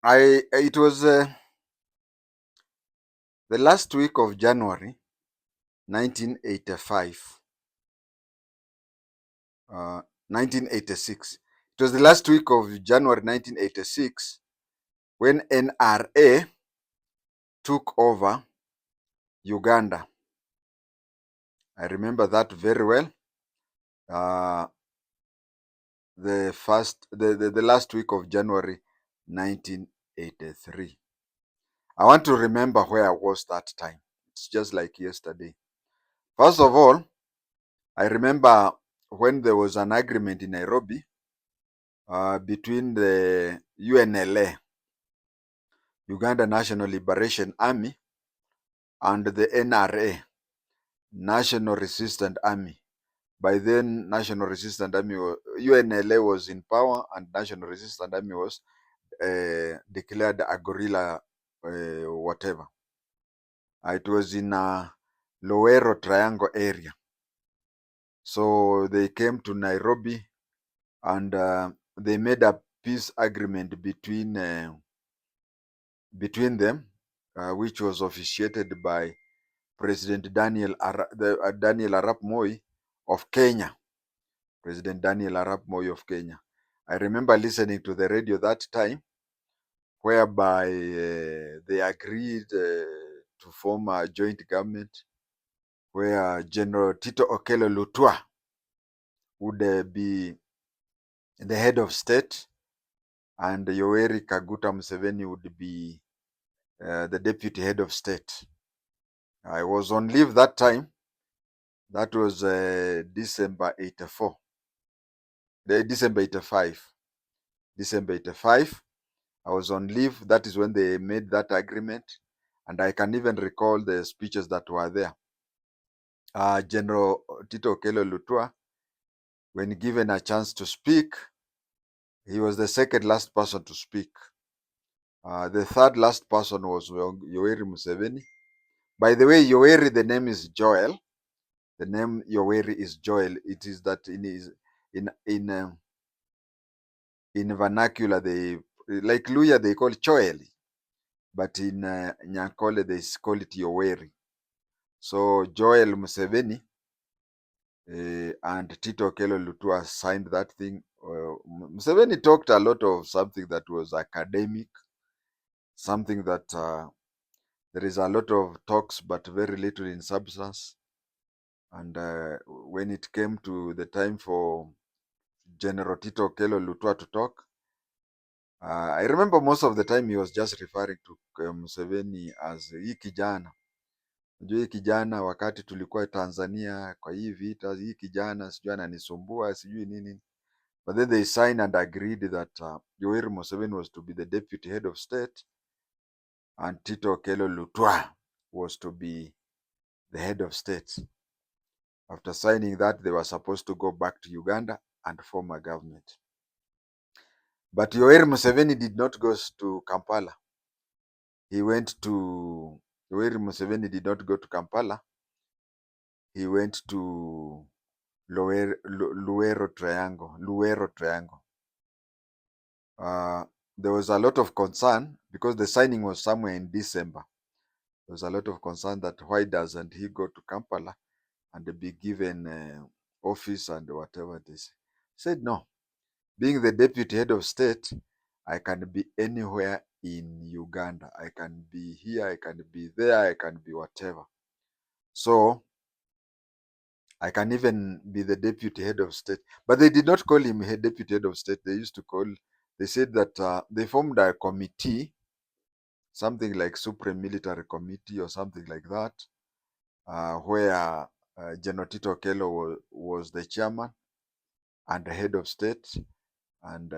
It was the last week of January 1985, 1986. It was the last week of January 1986 when NRA took over Uganda. I remember that very well. Uh, the last week of January 1983. I want to remember where I was that time. It's just like yesterday. First of all, I remember when there was an agreement in Nairobi between the UNLA, Uganda National Liberation Army, and the NRA, National Resistance Army. By then, National Resistance Army, UNLA was in power, and National Resistance Army was declared a guerrilla, whatever. It was in Lowero Triangle area. So they came to Nairobi and they made a peace agreement between them, which was officiated by President Daniel Arap Moi of Kenya. President Daniel Arap Moi of Kenya. I remember listening to the radio that time, whereby they agreed to form a joint government where General Tito Okello Lutwa would be the head of state, and Yoweri Kaguta Museveni would be the deputy head of state. I was on leave that time. That was December 84. December 85. December 85. I was on leave. That is when they made that agreement. And I can even recall the speeches that were there. General Tito Okello Lutwa, when given a chance to speak, he was the second last person to speak. The third last person was Yoweri Museveni. By the way, Yoweri, the name is Joel. The name Yoweri is Joel. It is that in vernacular, they like Luya they call Choel, but in Nyankole they call it Yoweri. So Joel Museveni and Tito Okello Lutwa signed that thing. Museveni talked a lot of something that was academic, something that there is a lot of talks but very little in substance. And when it came to the time for General Tito Okello Lutwa to talk, I remember most of the time he was just referring to Museveni as hii kijana. Unajua hii kijana, wakati tulikuwa Tanzania kwa hii vita, hii kijana sijui ananisumbua sijui nini. But then they signed and agreed that Yoweri Museveni was to be the deputy head of state and Tito Okello Lutwa was to be the head of state. After signing that, they were supposed to go back to Uganda and form a government. But Yoweri Museveni did not go to Kampala. Yoweri Museveni did not go to Kampala. He went to Luero Triangle. There was a lot of concern because the signing was somewhere in December. There was a lot of concern that why doesn't he go to Kampala and be given office and whatever this. Said no. Being the deputy head of state, I can be anywhere in Uganda. I can be here, I can be there, I can be whatever. So I can even be the deputy head of state. But they did not call him deputy head of state. They said that they formed a committee, something like Supreme Military Committee or something like that, where General Tito Okello was the chairman and the head of state, and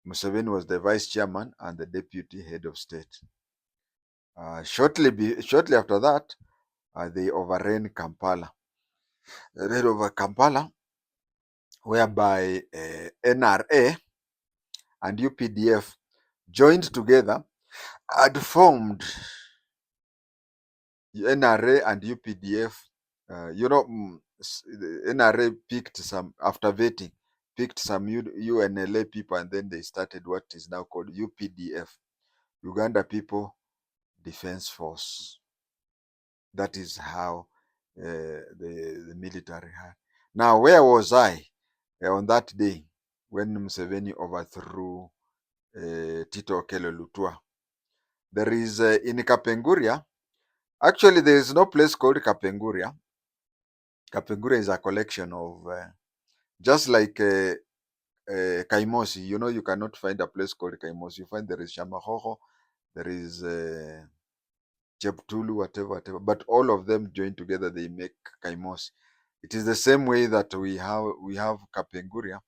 Museveni was the vice chairman and the deputy head of state. Shortly after that, they overran Kampala. They ran over Kampala, whereby NRA and UPDF joined together and formed NRA and UPDF. NRA picked some, after vetting, picked some UNLA people, and then they started what is now called UPDF, Uganda People Defense Force. That is how the military had. Now, where was I on that day when Museveni overthrew Tito Okello Lutwa? There is in Kapenguria. Actually, there is no place called Kapenguria. Kapenguria is a collection of just like Kaimosi. You know, you cannot find a place called Kaimosi. You find there is Shamahoho, there is Cheptulu, whatever. But all of them join together, they make Kaimosi. It is the same way that we have Kapenguria.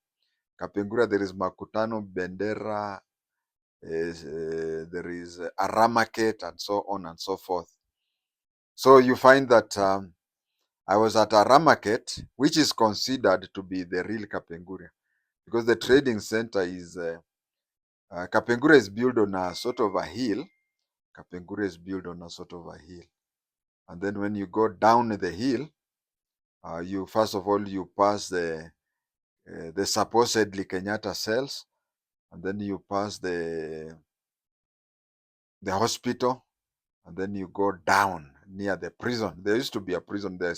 Kapenguria, there is Makutano, Bendera, there is Aramaket, and so on and so forth. So you find that I was at Aramaket, which is considered to be the real Kapenguria, because the trading center is Kapenguria is built on a sort of a hill. Kapenguria is built on a sort of a hill, and then when you go down the hill, you first of all you pass the supposedly Kenyatta cells, and then you pass the hospital, and then you go down near the prison. There used to be a prison there.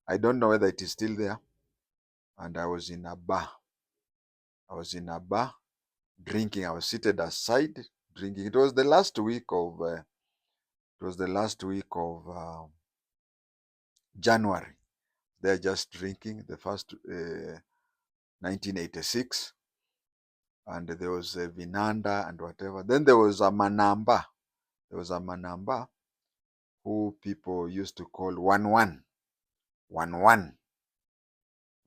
I don't know whether it is still there. And I was in a bar. Drinking. I was seated aside drinking. It was the last week of January. They're just drinking the first 1986, and there was a Vinanda and whatever. Then there was a Manamba. There was a Manamba who people used to call 11. 11.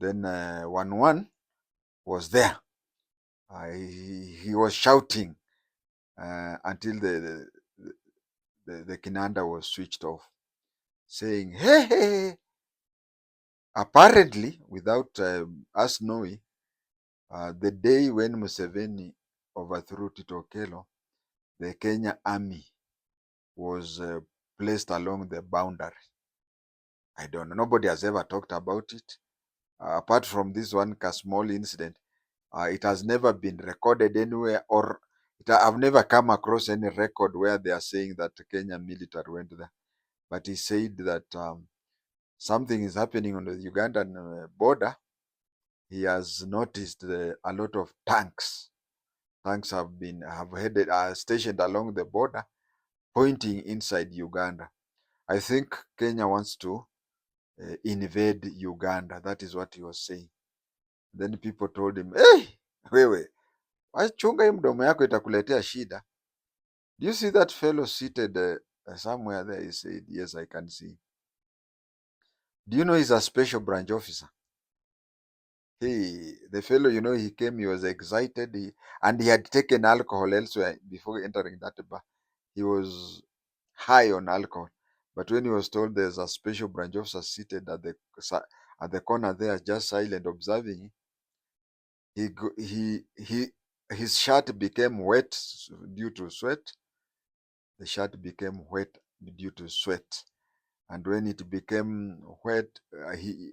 Then 11 was there. He was shouting until the Kinanda was switched off, saying, hey, hey, hey. Apparently, without us knowing, the day when Museveni overthrew Tito Okello, the Kenya army was placed along the boundary. I don't know. Nobody has ever talked about it. Apart from this one small incident, it has never been recorded anywhere, or I've never come across any record where they are saying that the Kenya military went there. But he said that something is happening on the Ugandan border. He has noticed a lot of tanks. Tanks have headed stationed along the border, pointing inside Uganda. I think Kenya wants to invade Uganda. That is what he was saying. Then people told him, hey, wewe, wachunga hii mdomo yako itakuletea shida. Do you see that fellow seated somewhere there? He said, yes, I can see. Do you know he's a special branch officer? The fellow, he came, he was excited, and he had taken alcohol elsewhere before entering that bar. He was high on alcohol. But when he was told there's a special branch officer seated at the corner there, just silent, observing, his shirt became wet due to sweat. The shirt became wet due to sweat. And when it became wet,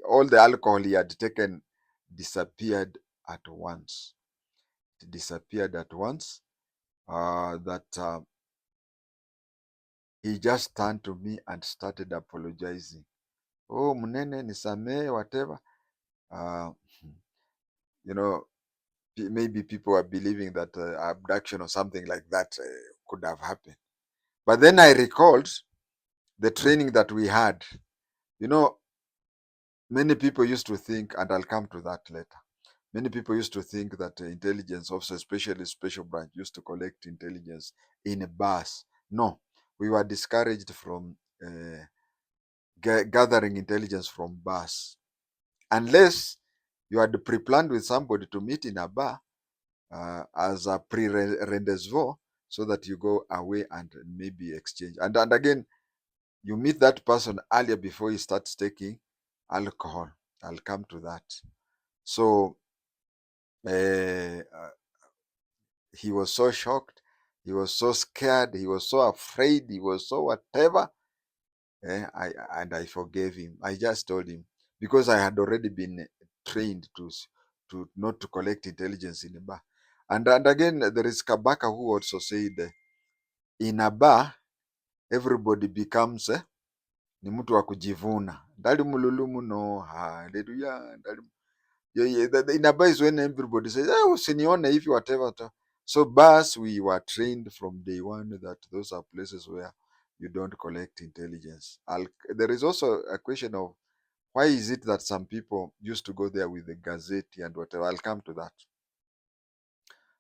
all the alcohol he had taken disappeared at once. It disappeared at once. He just turned to me and started apologizing. Oh, Munene, nisamee, whatever. Maybe people are believing that abduction or something like that could have happened. But then I recalled the training that we had. Many people used to think, and I'll come to that later, many people used to think that intelligence officers, especially special branch, used to collect intelligence in bars. No, we were discouraged from gathering intelligence from bars, unless you had pre-planned with somebody to meet in a bar as a pre-rendezvous, so that you go away and maybe exchange. And again, you meet that person earlier before he starts taking alcohol. I'll come to that. So he was so shocked, he was so scared, he was so afraid, he was so whatever. I forgave him. I just told him, because I had already been trained to not to collect intelligence in a bar. And again, there is Kabaka who also said, in a bar everybody becomes ni mtu wa kujivuna, ndali mululu muno, haleluya, in a bar is when everybody says, usinione hivi, whatever. So bars, we were trained from day one that those are places where you don't collect intelligence. There is also a question of why is it that some people used to go there with the Gazette and whatever. I'll come to that.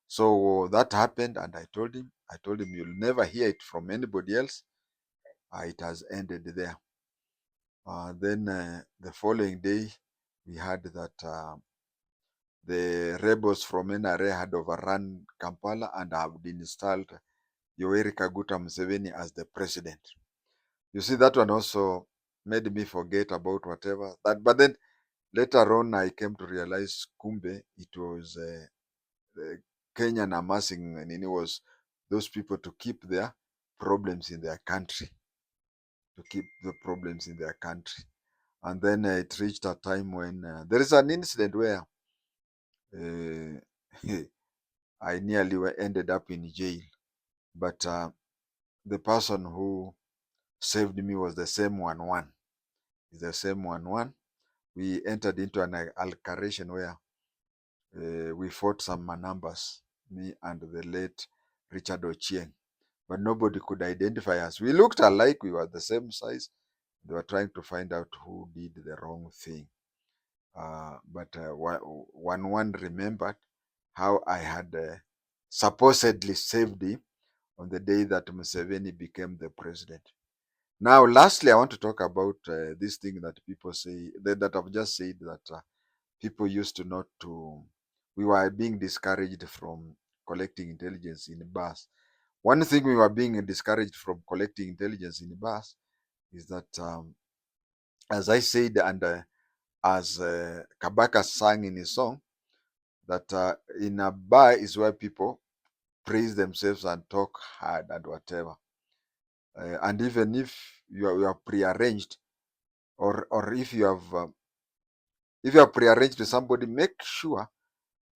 So that happened, and I told him, you'll never hear it from anybody else. It has ended there. Then the following day, we heard that the rebels from NRA had overrun Kampala and have installed Yoweri Kaguta Museveni as the president. You see, that one also made me forget about whatever that. But then later on, I came to realize, kumbe, it was Kenyan amassing, and it was those people to keep their problems in their country, And then it reached a time when there is an incident where I nearly ended up in jail, but the person who saved me was the same one. It's the same one. We entered into an altercation where we fought some Manambas, me and the late Richard Ochieng, but nobody could identify us. We looked alike, we were the same size. They were trying to find out who did the wrong thing. But one remembered how I had supposedly saved him on the day that Museveni became the president. Now, lastly, I want to talk about this thing that people say, that I've just said, that people used to not to, we were being discouraged from collecting intelligence in bars. One thing we were being discouraged from collecting intelligence in bars is that, as I said, and as Kabaka sang in his song, that in a bar is where people praise themselves and talk hard and whatever. And even if you are prearranged, or if you have prearranged with somebody, make sure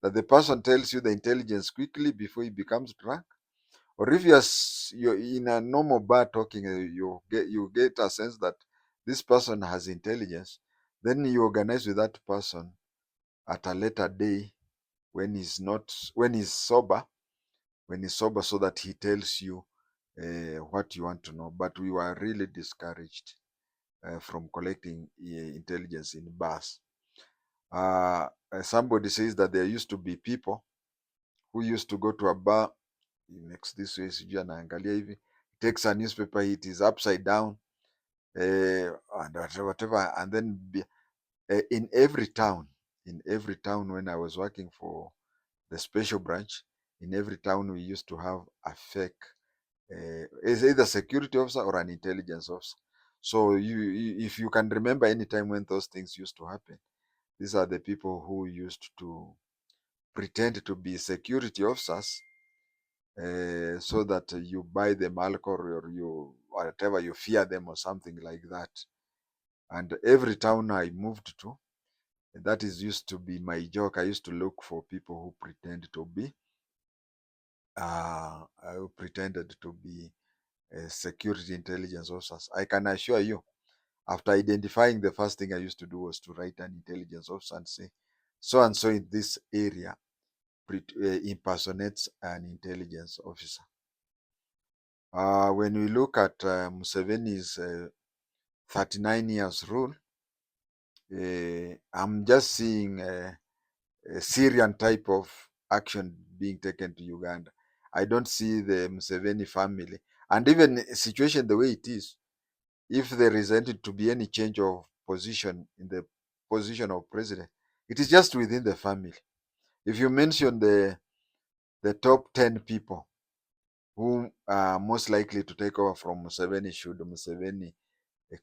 that the person tells you the intelligence quickly before he becomes drunk. Or if you're in a normal bar talking, you get a sense that this person has intelligence, then you organize with that person at a later day when he's sober, so that he tells you what you want to know. But we were really discouraged from collecting intelligence in bars. Somebody says that there used to be people who used to go to a bar. He makes this way, sijui anaangalia hivi, takes a newspaper, it is upside down, and whatever, and then in every town, when I was working for the special branch, in every town we used to have a fake, is either security officer or an intelligence officer. So if you can remember any time when those things used to happen, these are the people who used to pretend to be security officers, so that you buy them alcohol, or you whatever, you fear them or something like that. And every town I moved to, that is used to be my joke. I used to look for people who pretended to be security intelligence officers. I can assure you, after identifying, the first thing I used to do was to write an intelligence officer and say, so and so in this area impersonates an intelligence officer. When we look at Museveni's 39 years rule, I'm just seeing a Syrian type of action being taken to Uganda. I don't see the Museveni family, and even the situation the way it is, if there is any to be any change of position in the position of president, it is just within the family. If you mention the top 10 people who are most likely to take over from Museveni, should Museveni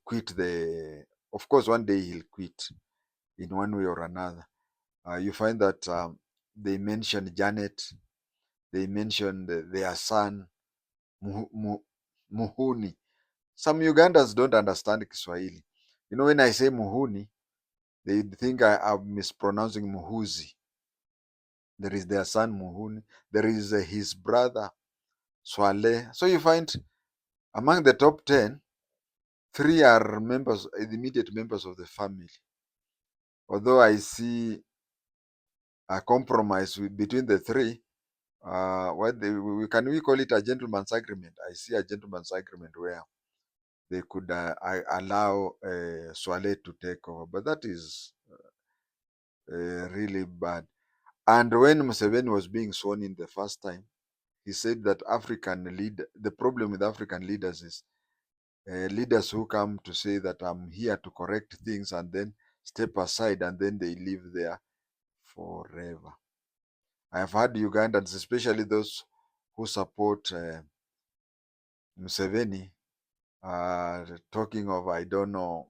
quit of course, one day he'll quit in one way or another. You find that they mentioned Janet, they mentioned their son Muhuni. Some Ugandans don't understand Kiswahili. When I say Muhuni, They think I'm mispronouncing Muhuzi. There is their son Muhuni. There is his brother Swale. So you find among the top 10, three are members, immediate members of the family. Although I see a compromise between the three, we call it a gentleman's agreement. I see a gentleman's agreement where they could allow Swale to take over, but that is really bad. And when Museveni was being sworn in the first time, he said that the problem with African leaders is leaders who come to say that I'm here to correct things and then step aside and then they live there forever. I have heard Ugandans, especially those who support Museveni, talking of, I don't know,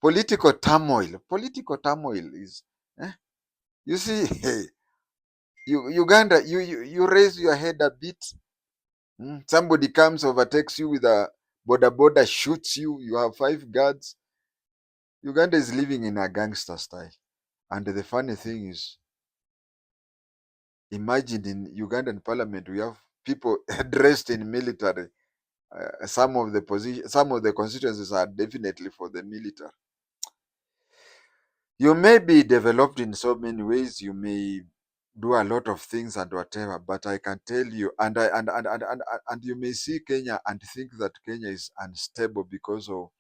political turmoil. Political turmoil is, eh? You see, Uganda, you raise your head a bit. Somebody comes, overtakes you with a border, shoots you. You have 5 guards. Uganda is living in a gangster style. And the funny thing is, imagine in Ugandan parliament, we have people dressed in military. Some of the constituencies are definitely for the military. You may be developed in so many ways. You may do a lot of things and whatever, but I can tell you, and you may see Kenya and think that Kenya is unstable because of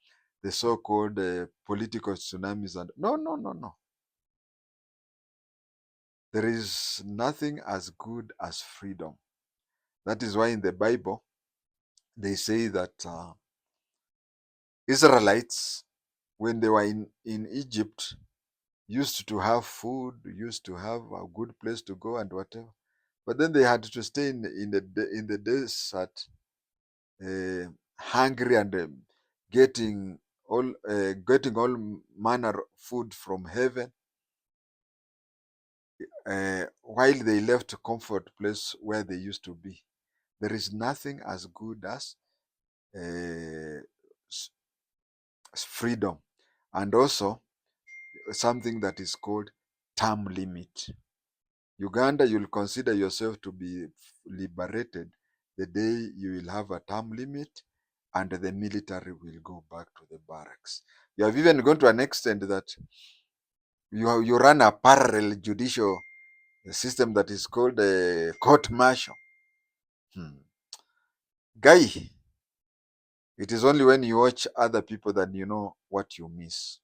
the so-called political tsunamis. And no, no, no, no. There is nothing as good as freedom. That is why in the Bible they say that Israelites, when they were in Egypt, used to have food, used to have a good place to go and whatever. But then they had to stay in the desert, hungry and getting all manner of food from heaven, while they left a comfort place where they used to be. There is nothing as good as uh, freedom, and also something that is called term limit. Uganda, you'll consider yourself to be liberated the day you will have a term limit and the military will go back to the barracks. You have even gone to an extent that you run a parallel judicial system that is called a court martial. Hmm. Guy, it is only when you watch other people that you know what you miss.